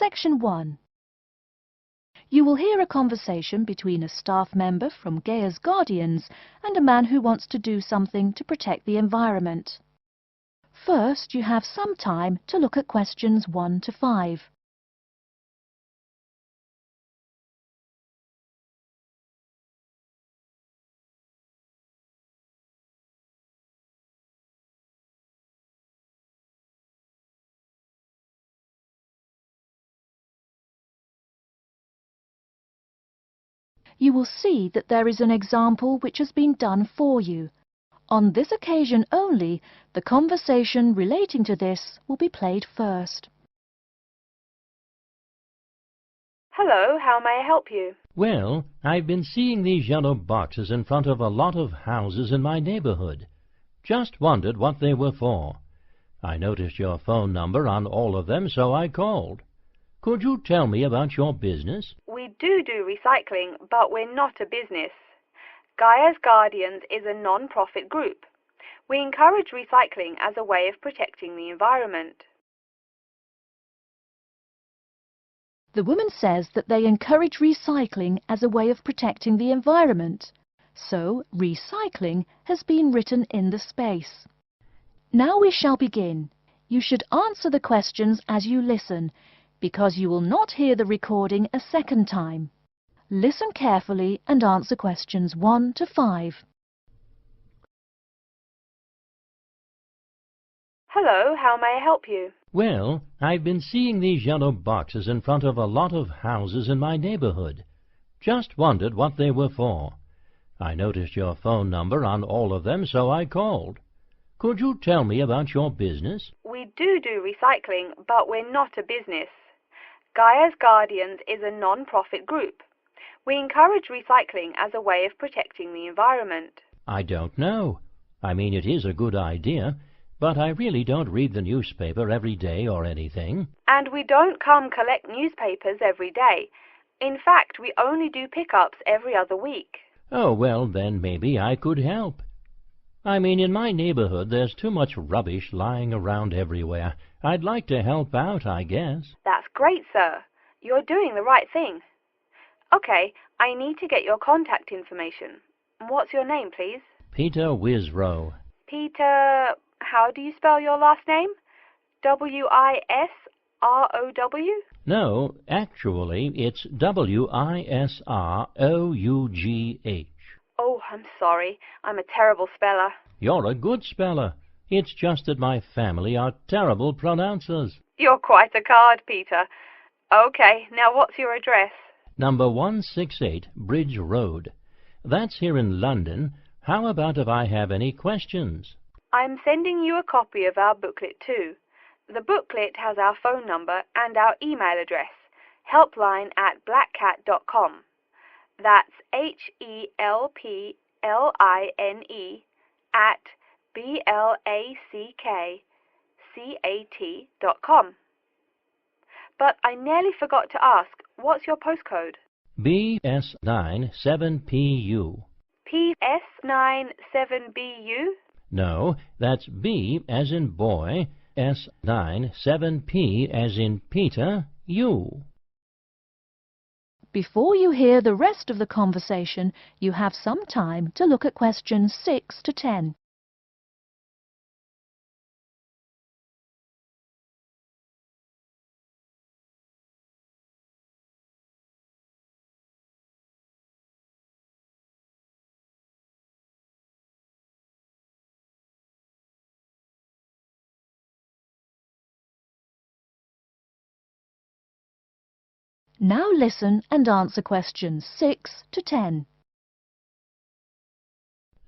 Section 1. You will hear a conversation between a staff member from Gaia's Guardians and a man who wants to do something to protect the environment. First, you have some time to look at questions 1 to 5. You will see that there is an example which has been done for you. On this occasion only, the conversation relating to this will be played first. Hello, how may I help you? Well, I've been seeing these yellow boxes in front of a lot of houses in my neighborhood. Just wondered what they were for. I noticed your phone number on all of them, so I called. Could you tell me about your business? We do recycling, but we're not a business. Gaia's Guardians is a non-profit group. We encourage recycling as a way of protecting the environment. The woman says that they encourage recycling as a way of protecting the environment. So, recycling has been written in the space. Now we shall begin. You should answer the questions as you listen, because you will not hear the recording a second time. Listen carefully and answer questions 1 to 5. Hello, how may I help you? Well, I've been seeing these yellow boxes in front of a lot of houses in my neighborhood. Just wondered what they were for. I noticed your phone number on all of them, so I called. Could you tell me about your business? We do recycling, but we're not a business. Gaia's Guardians is a non-profit group. We encourage recycling as a way of protecting the environment. I don't know. I mean, it is a good idea, but I really don't read the newspaper every day or anything. And we don't come collect newspapers every day. In fact, we only do pickups every other week. Oh, well, then maybe I could help. I mean, in my neighborhood there's too much rubbish lying around everywhere. I'd like to help out, I guess. That's great, sir. You're doing the right thing. Okay, I need to get your contact information. What's your name, please? Peter Wisrow. Peter, how do you spell your last name? W-I-S-R-O-W? No, actually, it's W-I-S-R-O-U-G-H. Oh, I'm sorry. I'm a terrible speller. You're a good speller. It's just that my family are terrible pronouncers. You're quite a card, Peter. Okay, now what's your address? Number 168 Bridge Road. That's here in London. How about if I have any questions? I'm sending you a copy of our booklet too. The booklet has our phone number and our email address, helpline@blackcat.com. That's HELPLINE at BLACKCAT.com. But I nearly forgot to ask, what's your postcode? BS97PU. PS97BU? No, that's B as in boy, S97P as in Peter, U. Before you hear the rest of the conversation, you have some time to look at questions 6 to 10. Now listen and answer questions 6 to 10.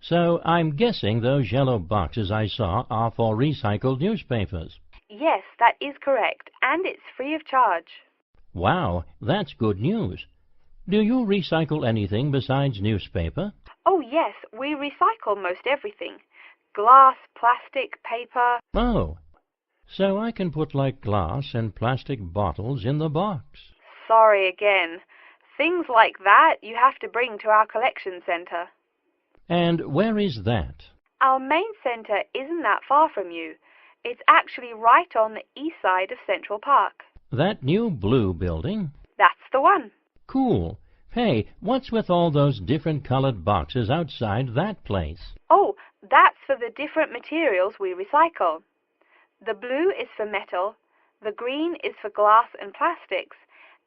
So I'm guessing those yellow boxes I saw are for recycled newspapers. Yes, that is correct, and it's free of charge. Wow, that's good news. Do you recycle anything besides newspaper? Oh yes, we recycle most everything. Glass, plastic, paper. Oh, so I can put like glass and plastic bottles in the box. Sorry again. Things like that you have to bring to our collection centre. And where is that? Our main centre isn't that far from you. It's actually right on the east side of Central Park. That new blue building? That's the one. Cool. Hey, what's with all those different colored boxes outside that place? Oh, that's for the different materials we recycle. The blue is for metal, the green is for glass and plastics,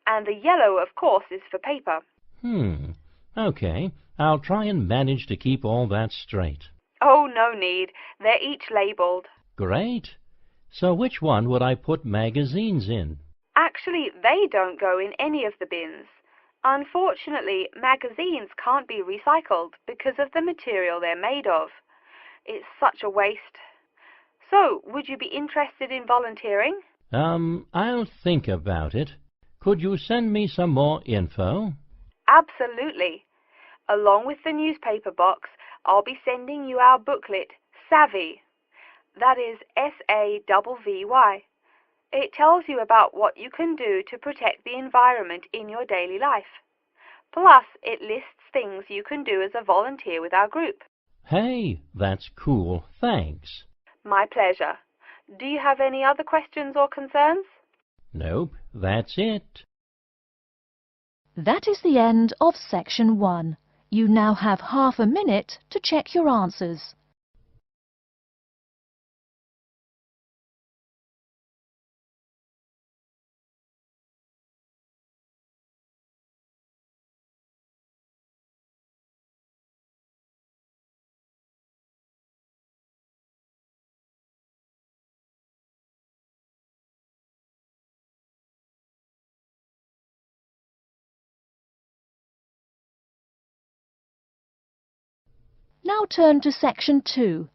and the yellow, of course, is for paper. Okay. I'll try and manage to keep all that straight. Oh, no need. They're each labeled. Great. So which one would I put magazines in? Actually, they don't go in any of the bins. Unfortunately, magazines can't be recycled because of the material they're made of. It's such a waste. So, would you be interested in volunteering? I'll think about it. Could you send me some more info? Absolutely. Along with the newspaper box, I'll be sending you our booklet, Savvy. That is SAVVY. It tells you about what you can do to protect the environment in your daily life. Plus, it lists things you can do as a volunteer with our group. Hey, that's cool. Thanks. My pleasure. Do you have any other questions or concerns? Nope, that's it. That is the end of section 1. You now have half a minute to check your answers. Now turn to section 2.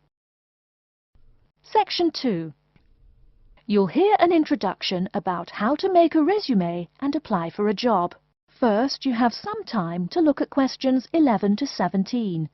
Section 2. You'll hear an introduction about how to make a resume and apply for a job. First, you have some time to look at questions 11 to 17.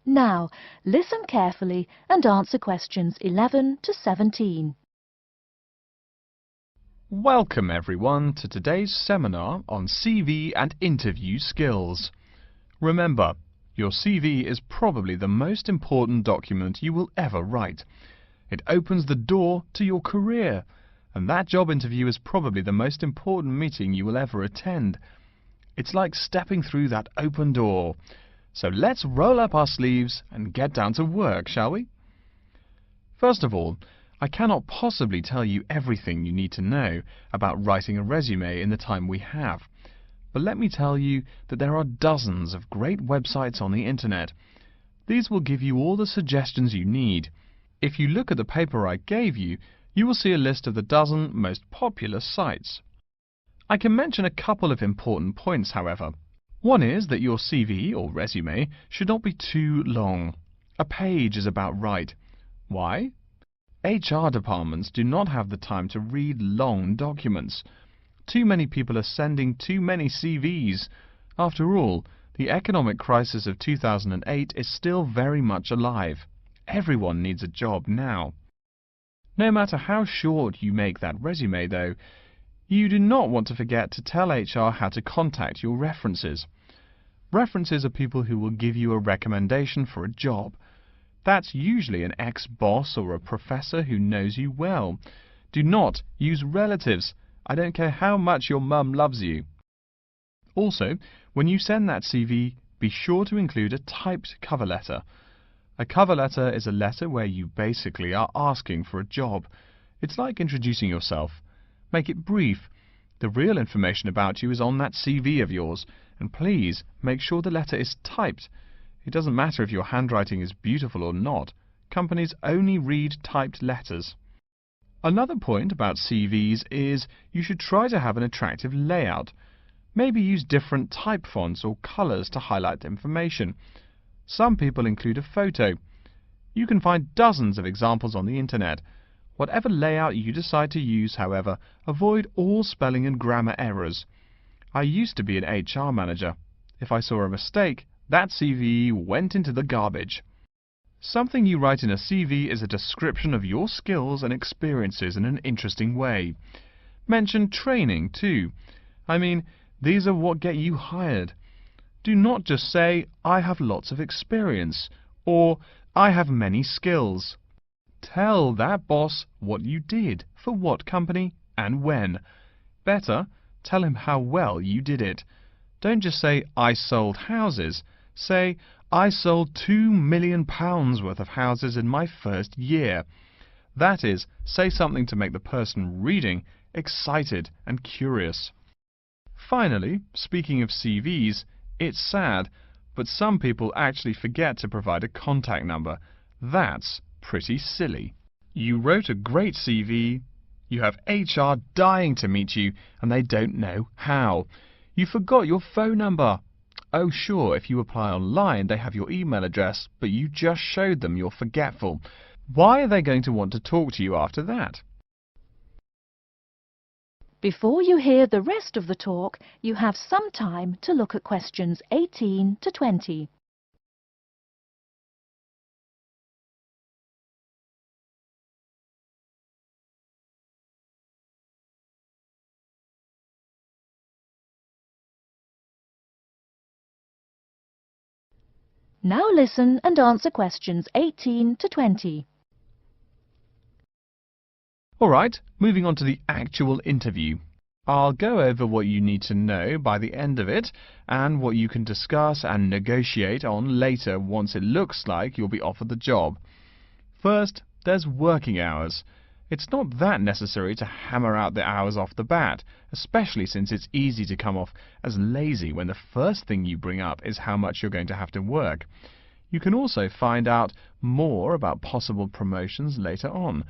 Now, listen carefully and answer questions 11 to 17. Welcome everyone to today's seminar on CV and interview skills. Remember, your CV is probably the most important document you will ever write. It opens the door to your career, and that job interview is probably the most important meeting you will ever attend. It's like stepping through that open door. So let's roll up our sleeves and get down to work, shall we? First of all, I cannot possibly tell you everything you need to know about writing a resume in the time we have. But let me tell you that there are dozens of great websites on the internet. These will give you all the suggestions you need. If you look at the paper I gave you, you will see a list of the dozen most popular sites. I can mention a couple of important points, however. One is that your CV or resume should not be too long. A page is about right. Why? HR departments do not have the time to read long documents. Too many people are sending too many CVs. After all, the economic crisis of 2008 is still very much alive. Everyone needs a job now. No matter how short you make that resume, though, you do not want to forget to tell HR how to contact your references. References are people who will give you a recommendation for a job. That's usually an ex-boss or a professor who knows you well. Do not use relatives. I don't care how much your mum loves you. Also, when you send that CV, be sure to include a typed cover letter. A cover letter is a letter where you basically are asking for a job. It's like introducing yourself. Make it brief. The real information about you is on that CV of yours, and please make sure the letter is typed. It doesn't matter if your handwriting is beautiful or not. Companies only read typed letters. Another point about CVs is you should try to have an attractive layout. Maybe use different type fonts or colors to highlight information. Some people include a photo. You can find dozens of examples on the internet. Whatever layout you decide to use, however, avoid all spelling and grammar errors. I used to be an HR manager. If I saw a mistake, that CV went into the garbage. Something you write in a CV is a description of your skills and experiences in an interesting way. Mention training too. I mean, these are what get you hired. Do not just say, I have lots of experience, or I have many skills. Tell that boss what you did, for what company, and when. Better, tell him how well you did it. Don't just say, I sold houses. Say, I sold £2 million worth of houses in my first year. That is, say something to make the person reading excited and curious. Finally, speaking of CVs, it's sad, but some people actually forget to provide a contact number. That's pretty silly. You wrote a great CV, you have HR dying to meet you, and they don't know how. You forgot your phone number. Oh sure, if you apply online they have your email address, but you just showed them you're forgetful. Why are they going to want to talk to you after that? Before you hear the rest of the talk, you have some time to look at questions 18 to 20. Now listen and answer questions 18 to 20. Alright, moving on to the actual interview. I'll go over what you need to know by the end of it, and what you can discuss and negotiate on later once it looks like you'll be offered the job. First, there's working hours. It's not that necessary to hammer out the hours off the bat, especially since it's easy to come off as lazy when the first thing you bring up is how much you're going to have to work. You can also find out more about possible promotions later on.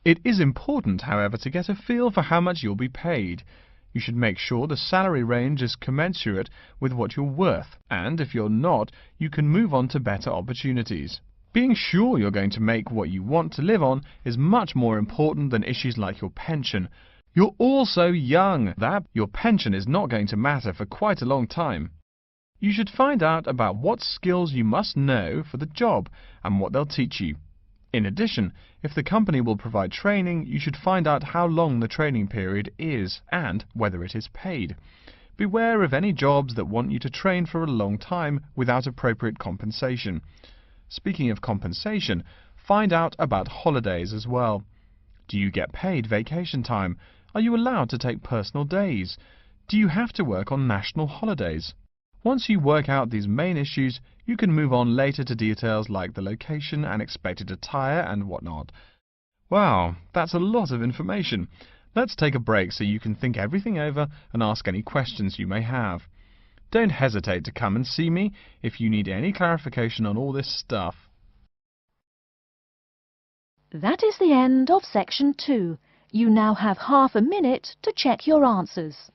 It is important, however, to get a feel for how much you'll be paid. You should make sure the salary range is commensurate with what you're worth, and if you're not, you can move on to better opportunities. Being sure you're going to make what you want to live on is much more important than issues like your pension. You're all so young that your pension is not going to matter for quite a long time. You should find out about what skills you must know for the job and what they'll teach you. In addition, if the company will provide training, you should find out how long the training period is and whether it is paid. Beware of any jobs that want you to train for a long time without appropriate compensation. Speaking of compensation, find out about holidays as well. Do you get paid vacation time? Are you allowed to take personal days? Do you have to work on national holidays? Once you work out these main issues, you can move on later to details like the location and expected attire and whatnot. Wow, that's a lot of information. Let's take a break so you can think everything over and ask any questions you may have. Don't hesitate to come and see me if you need any clarification on all this stuff. That is the end of section 2. You now have half a minute to check your answers.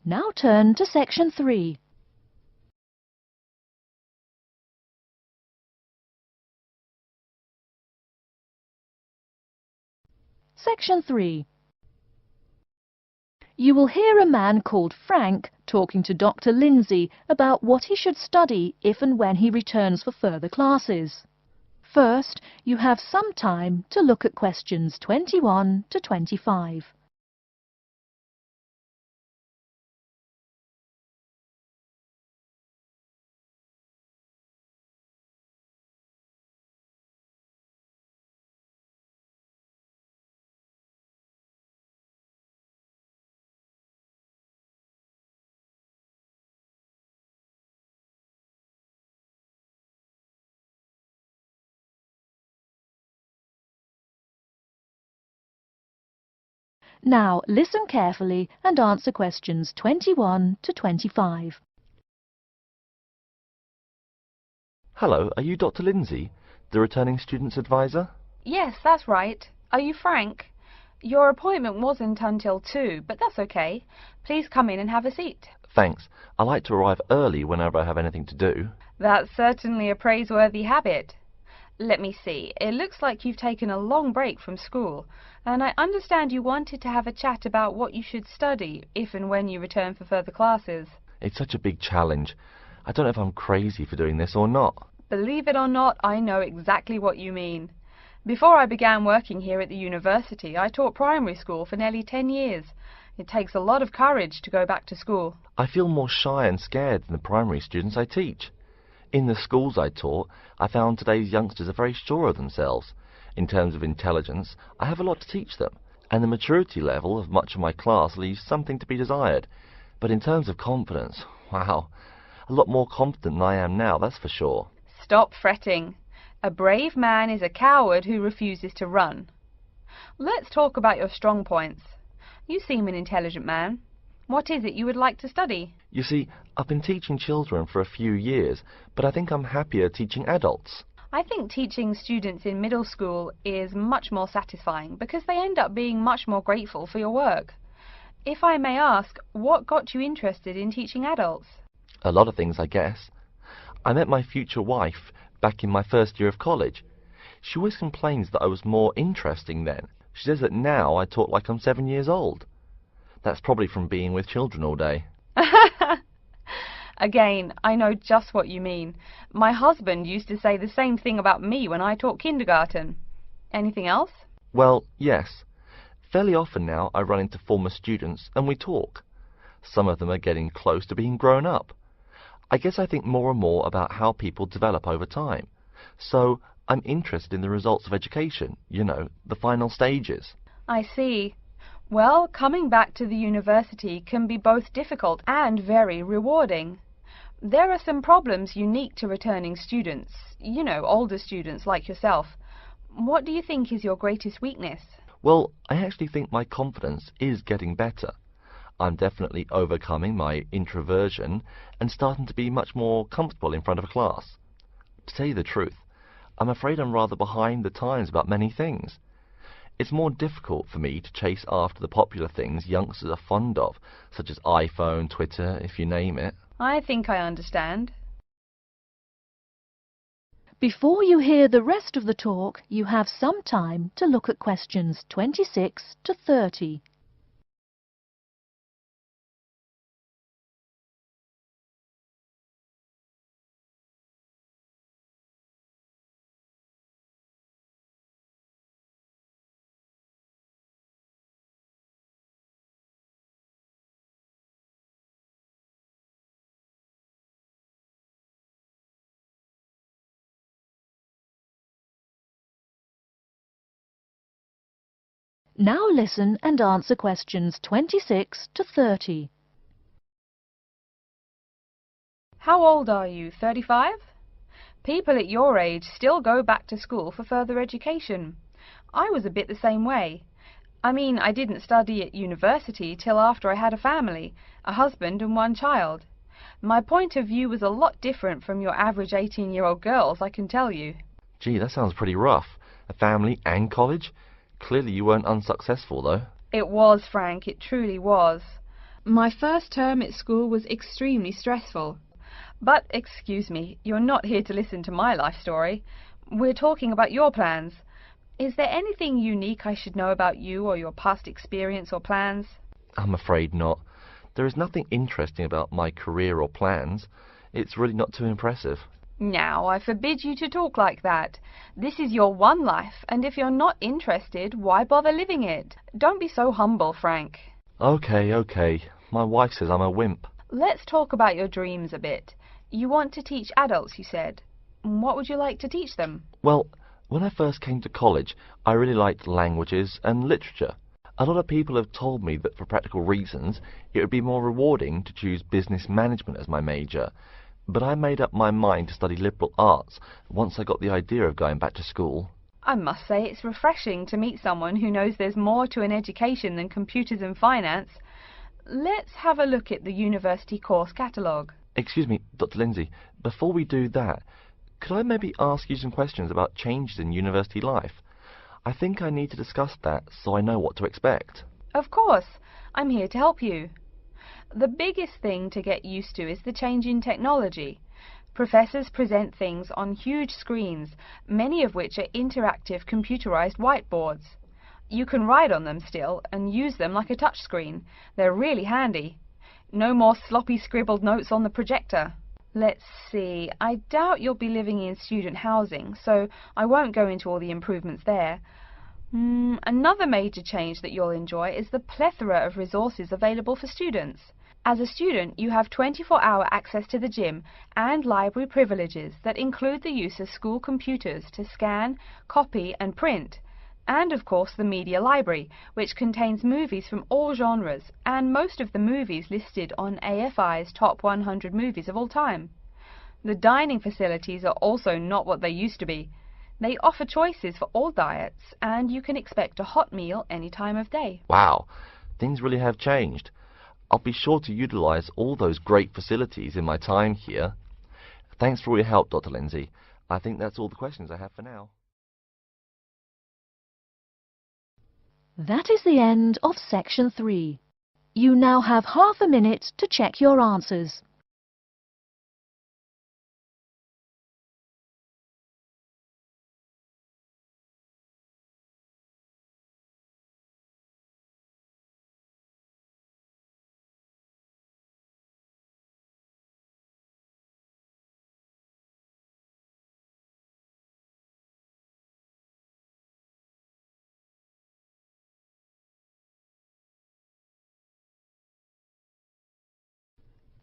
Now turn to section 3. Section 3. You will hear a man called Frank talking to Dr. Lindsay about what he should study if and when he returns for further classes. First, you have some time to look at questions 21 to 25. Now listen carefully and answer questions 21 to 25. Hello, are you Dr. Lindsay, the returning student's advisor? Yes, that's right. Are you Frank? Your appointment wasn't until 2, but that's okay. Please come in and have a seat. Thanks. I like to arrive early whenever I have anything to do. That's certainly a praiseworthy habit. Let me see. It looks like you've taken a long break from school, and I understand you wanted to have a chat about what you should study if and when you return for further classes. It's such a big challenge. I don't know if I'm crazy for doing this or not. Believe it or not, I know exactly what you mean. Before I began working here at the university, I taught primary school for nearly 10 years. It takes a lot of courage to go back to school. I feel more shy and scared than the primary students I teach. In the schools I taught, I found today's youngsters are very sure of themselves. In terms of intelligence, I have a lot to teach them, and the maturity level of much of my class leaves something to be desired. But in terms of confidence, wow, a lot more confident than I am now, that's for sure. Stop fretting. A brave man is a coward who refuses to run. Let's talk about your strong points. You seem an intelligent man. What is it you would like to study? You see, I've been teaching children for a few years, but I think I'm happier teaching adults. I think teaching students in middle school is much more satisfying because they end up being much more grateful for your work. If I may ask, what got you interested in teaching adults? A lot of things, I guess. I met my future wife back in my first year of college. She always complains that I was more interesting then. She says that now I talk like I'm 7 years old. That's probably from being with children all day. Again, I know just what you mean. My husband used to say the same thing about me when I taught kindergarten. Anything else? Well, yes. Fairly often now I run into former students and we talk. Some of them are getting close to being grown up. I guess I think more and more about how people develop over time. So I'm interested in the results of education, you know, the final stages. I see. Well, coming back to the university can be both difficult and very rewarding. There are some problems unique to returning students, you know, older students like yourself. What do you think is your greatest weakness? Well, I actually think my confidence is getting better. I'm definitely overcoming my introversion and starting to be much more comfortable in front of a class. To tell you the truth, I'm afraid I'm rather behind the times about many things. It's more difficult for me to chase after the popular things youngsters are fond of, such as iPhone, Twitter, if you name it. I think I understand. Before you hear the rest of the talk, you have some time to look at questions 26 to 30. Now listen and answer questions 26 to 30. How old are you? 35? People at your age still go back to school for further education. I was a bit the same way. I mean, I didn't study at university till after I had a family, a husband and one child. My point of view was a lot different from your average 18-year-old girls, I can tell you. Gee, that sounds pretty rough. A family and college? Clearly you weren't unsuccessful, though. It was, Frank, it truly was. My first term at school was extremely stressful. But, excuse me, you're not here to listen to my life story. We're talking about your plans. Is there anything unique I should know about you or your past experience or plans? I'm afraid not. There is nothing interesting about my career or plans. It's really not too impressive. Now, I forbid you to talk like that. This is your one life, and if you're not interested, why bother living it? Don't be so humble, Frank. Okay. My wife says I'm a wimp. Let's talk about your dreams a bit. You want to teach adults, you said. What would you like to teach them? Well, when I first came to college, I really liked languages and literature. A lot of people have told me that for practical reasons, it would be more rewarding to choose business management as my major. But I made up my mind to study liberal arts once I got the idea of going back to school. I must say it's refreshing to meet someone who knows there's more to an education than computers and finance. Let's have a look at the university course catalogue. Excuse me, Dr. Lindsay, before we do that, could I maybe ask you some questions about changes in university life? I think I need to discuss that so I know what to expect. Of course, I'm here to help you. The biggest thing to get used to is the change in technology. Professors present things on huge screens, many of which are interactive computerized whiteboards. You can write on them still and use them like a touchscreen. They're really handy. No more sloppy scribbled notes on the projector. Let's see, I doubt you'll be living in student housing, so I won't go into all the improvements there. Another major change that you'll enjoy is the plethora of resources available for students. As a student, you have 24-hour access to the gym and library privileges that include the use of school computers to scan, copy and print, and of course the media library, which contains movies from all genres and most of the movies listed on AFI's top 100 movies of all time. The dining facilities are also not what they used to be. They offer choices for all diets, and you can expect a hot meal any time of day. Wow, things really have changed. I'll be sure to utilize all those great facilities in my time here. Thanks for all your help, Dr. Lindsay. I think that's all the questions I have for now. That is the end of section 3. You now have half a minute to check your answers.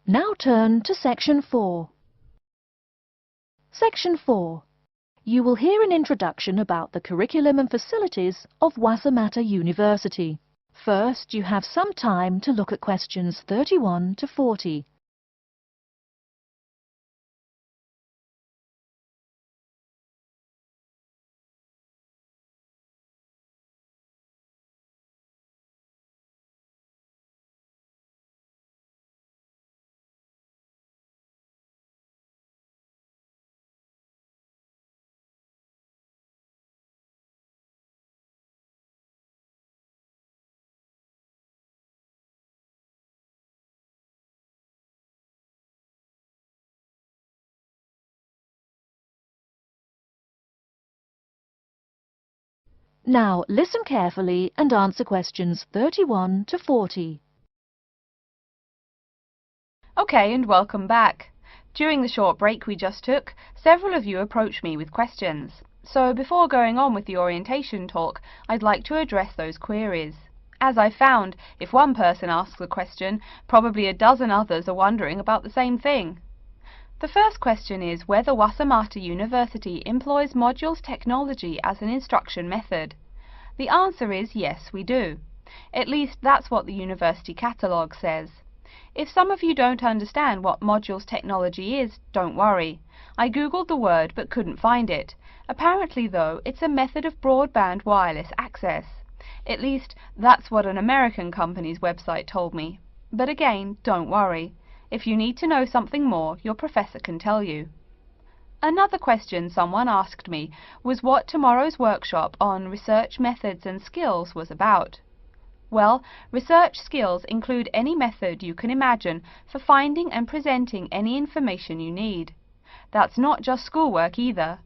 Now turn to section 4. Section 4. You will hear an introduction about the curriculum and facilities of Wassamata University. First, you have some time to look at questions 31 to 40. Now listen carefully and answer questions 31 to 40. Okay, and welcome back. During the short break we just took, several of you approached me with questions. So before going on with the orientation talk, I'd like to address those queries. As I found, if one person asks a question, probably a dozen others are wondering about the same thing. The first question is whether Wassamata University employs modules technology as an instruction method. The answer is yes, we do. At least that's what the university catalogue says. If some of you don't understand what modules technology is, don't worry. I googled the word but couldn't find it. Apparently though, it's a method of broadband wireless access. At least that's what an American company's website told me. But again, don't worry. If you need to know something more, your professor can tell you. Another question someone asked me was what tomorrow's workshop on research methods and skills was about. Well, research skills include any method you can imagine for finding and presenting any information you need. That's not just schoolwork either.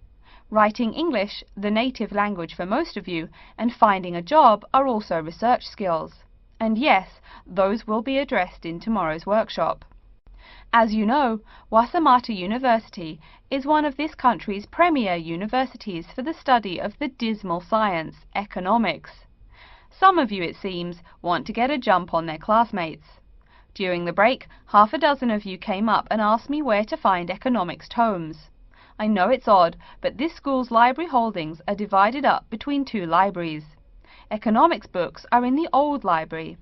Writing English, the native language for most of you, and finding a job are also research skills. And yes, those will be addressed in tomorrow's workshop. As you know, Wassamata University is one of this country's premier universities for the study of the dismal science, economics. Some of you, it seems, want to get a jump on their classmates. During the break, half a dozen of you came up and asked me where to find economics tomes. I know it's odd, but this school's library holdings are divided up between two libraries. Economics books are in the old library.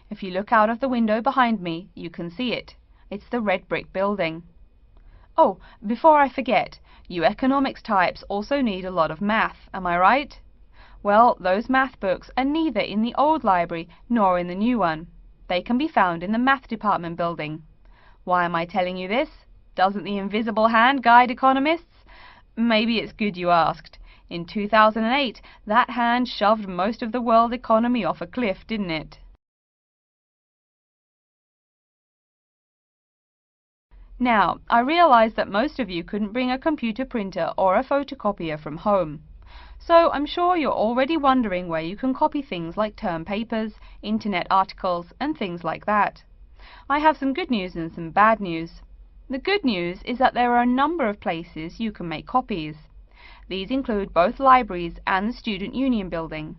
If you look out of the window behind me, you can see it. It's the red brick building. Oh, before I forget, you economics types also need a lot of math, am I right? Well, those math books are neither in the old library nor in the new one. They can be found in the math department building. Why am I telling you this? Doesn't the invisible hand guide economists? Maybe it's good you asked. In 2008, that hand shoved most of the world economy off a cliff, didn't it? Now, I realize that most of you couldn't bring a computer printer or a photocopier from home. So I'm sure you're already wondering where you can copy things like term papers, internet articles, and things like that. I have some good news and some bad news. The good news is that there are a number of places you can make copies. These include both libraries and the Student Union building.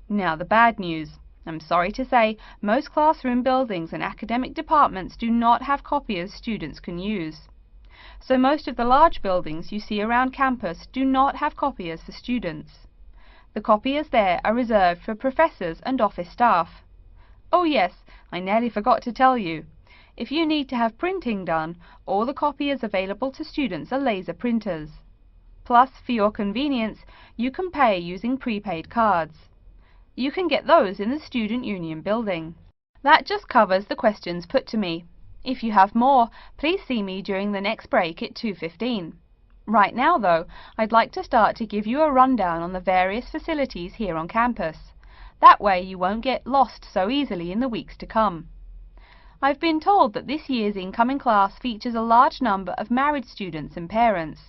Now the bad news. I'm sorry to say, most classroom buildings and academic departments do not have copiers students can use. So most of the large buildings you see around campus do not have copiers for students. The copiers there are reserved for professors and office staff. Oh yes, I nearly forgot to tell you. If you need to have printing done, all the copiers available to students are laser printers. Plus, for your convenience, you can pay using prepaid cards. You can get those in the Student Union building. That just covers the questions put to me. If you have more, please see me during the next break at 2:15. Right now, though, I'd like to start to give you a rundown on the various facilities here on campus. That way you won't get lost so easily in the weeks to come. I've been told that this year's incoming class features a large number of married students and parents.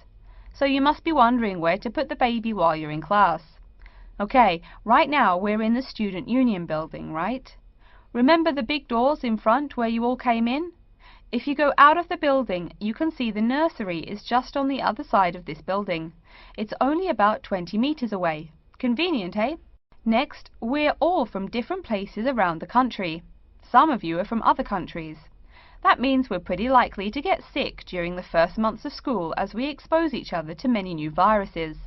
So you must be wondering where to put the baby while you're in class. Okay, right now we're in the Student Union building, right? Remember the big doors in front where you all came in? If you go out of the building, you can see the nursery is just on the other side of this building. It's only about 20 meters away. Convenient, eh? Next, we're all from different places around the country. Some of you are from other countries. That means we're pretty likely to get sick during the first months of school as we expose each other to many new viruses.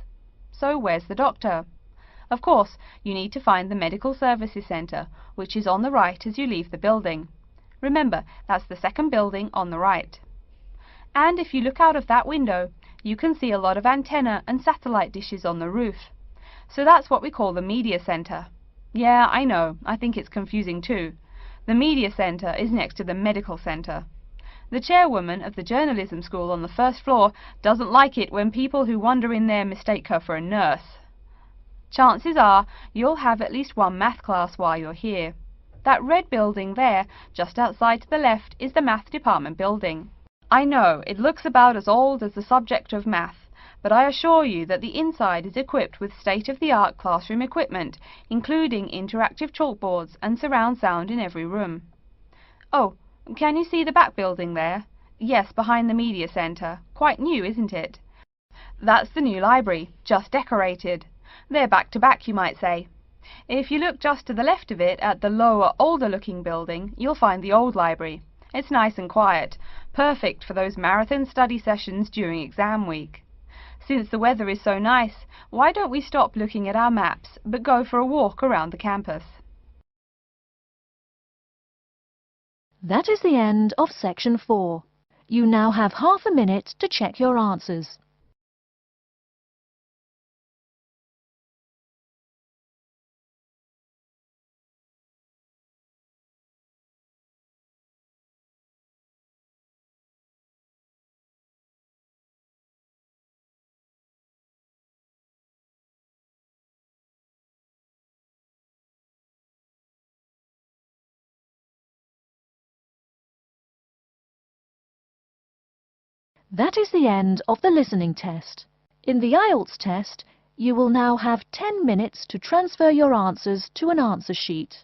So where's the doctor? Of course, you need to find the Medical Services Centre, which is on the right as you leave the building. Remember, that's the second building on the right. And if you look out of that window, you can see a lot of antenna and satellite dishes on the roof. So that's what we call the Media Centre. Yeah, I know, I think it's confusing too. The Media Centre is next to the Medical Centre. The chairwoman of the journalism school on the first floor doesn't like it when people who wander in there mistake her for a nurse. Chances are you'll have at least one math class while you're here. That red building there, just outside to the left, is the math department building. I know, it looks about as old as the subject of math, but I assure you that the inside is equipped with state-of-the-art classroom equipment, including interactive chalkboards and surround sound in every room. Oh, can you see the back building there? Yes, behind the Media Centre. Quite new, isn't it? That's the new library, just decorated. They're back to back, you might say. If you look just to the left of it at the lower, older-looking building, you'll find the old library. It's nice and quiet, perfect for those marathon study sessions during exam week. Since the weather is so nice, why don't we stop looking at our maps, but go for a walk around the campus? That is the end of section 4. You now have half a minute to check your answers. That is the end of the listening test. In the Ielts test, you will now have 10 minutes to transfer your answers to an answer sheet.